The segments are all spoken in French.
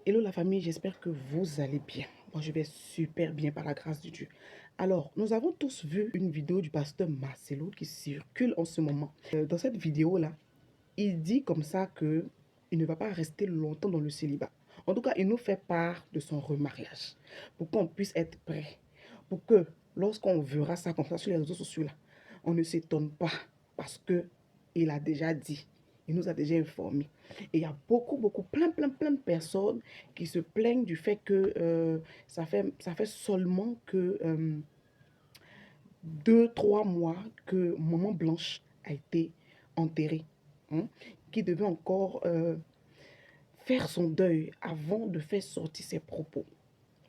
Hello la famille, j'espère que vous allez bien. Moi, je vais super bien par la grâce de Dieu. Alors, nous avons tous vu une vidéo du pasteur Marcelo qui circule en ce moment. Dans cette vidéo-là, il dit comme ça que il ne va pas rester longtemps dans le célibat. En tout cas, il nous fait part de son remariage pour qu'on puisse être prêt. Pour que lorsqu'on verra ça comme ça sur les réseaux sociaux, là, on ne s'étonne pas parce que il a déjà dit. Il nous a déjà informé. Et il y a plein de personnes qui se plaignent du fait que ça fait seulement que 2, 3 mois que Maman Blanche a été enterrée. Hein, qui devait encore faire son deuil avant de faire sortir ses propos.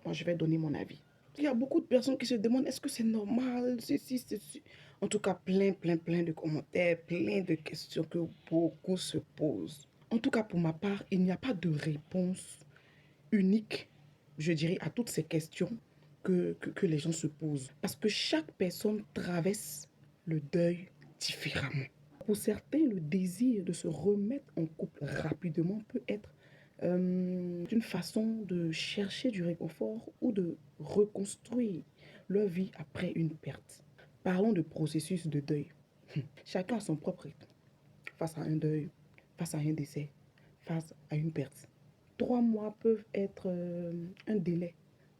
Moi, je vais donner mon avis. Il y a beaucoup de personnes qui se demandent est-ce que c'est normal, ceci. En tout cas, plein de commentaires, plein de questions que beaucoup se posent. En tout cas, pour ma part, il n'y a pas de réponse unique, je dirais, à toutes ces questions que les gens se posent. Parce que chaque personne traverse le deuil différemment. Pour certains, le désir de se remettre en couple rapidement peut être une façon de chercher du réconfort ou de reconstruire leur vie après une perte. Parlons de processus de deuil. Chacun a son propre rythme face à un deuil, face à un décès, face à une perte. 3 mois peuvent être un délai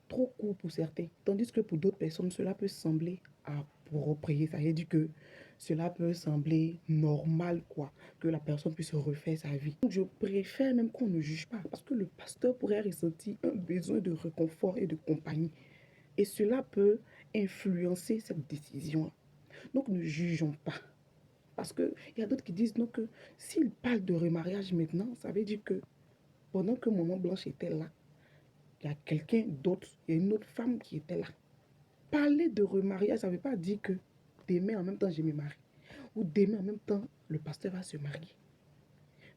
trop court pour certains, tandis que pour d'autres personnes, cela peut sembler approprié. Ça veut dire que cela peut sembler normal, quoi, que la personne puisse refaire sa vie. Donc, je préfère même qu'on ne juge pas, parce que le pasteur pourrait ressentir un besoin de réconfort et de compagnie. Et cela peut influencer cette décision. Donc, ne jugeons pas. Parce qu'il y a d'autres qui disent non, que s'il parle de remariage maintenant, ça veut dire que pendant que Maman Blanche était là, il y a quelqu'un d'autre, il y a une autre femme qui était là. Parler de remariage, ça ne veut pas dire que demain en même temps je me marie. Ou demain en même temps le pasteur va se marier.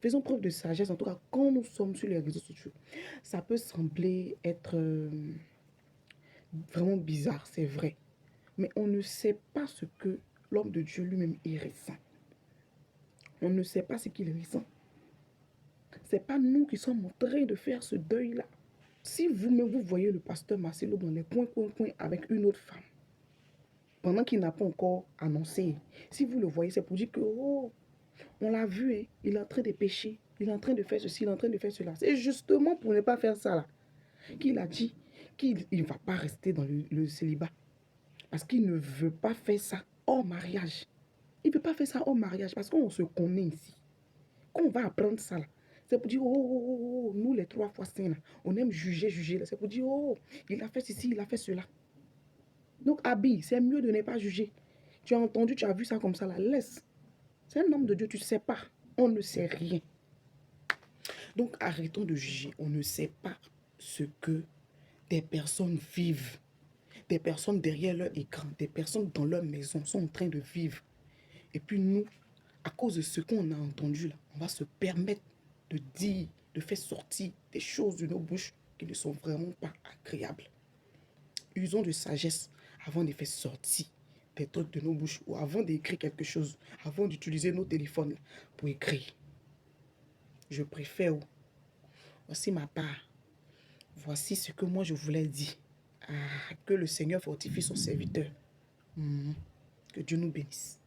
Faisons preuve de sagesse, en tout cas quand nous sommes sur les réseaux sociaux. Ça peut sembler être vraiment bizarre, c'est vrai. Mais on ne sait pas ce que l'homme de Dieu lui-même y ressent. On ne sait pas ce qu'il ressent. Ce n'est pas nous qui sommes en train de faire ce deuil-là. Si vous-même vous voyez le pasteur Marcelo dans les coins avec une autre femme, pendant qu'il n'a pas encore annoncé, si vous le voyez, c'est pour dire que, oh, on l'a vu, hein, il est en train de pécher, il est en train de faire ceci, il est en train de faire cela. C'est justement pour ne pas faire ça, là, qu'il a dit qu'il ne va pas rester dans le célibat. Parce qu'il ne veut pas faire ça hors mariage. Il ne veut pas faire ça hors mariage parce qu'on se connaît ici. Quand on va apprendre ça, là, c'est pour dire, oh, nous les 3 fois saints, là, on aime juger, là. C'est pour dire, oh, il a fait ceci, il a fait cela. Donc, Abi, c'est mieux de ne pas juger. Tu as entendu, tu as vu ça comme ça, là, laisse. C'est un homme de Dieu, tu ne sais pas. On ne sait rien. Donc, arrêtons de juger. On ne sait pas ce que des personnes vivent. Des personnes derrière leur écran, des personnes dans leur maison sont en train de vivre. Et puis nous, à cause de ce qu'on a entendu là, on va se permettre de dire, de faire sortir des choses de nos bouches qui ne sont vraiment pas agréables. Usons de sagesse avant de faire sortir des trucs de nos bouches ou avant d'écrire quelque chose, avant d'utiliser nos téléphones pour écrire. Je préfère. Voici ma part. Voici ce que moi je voulais dire. Que le Seigneur fortifie son serviteur. Que Dieu nous bénisse.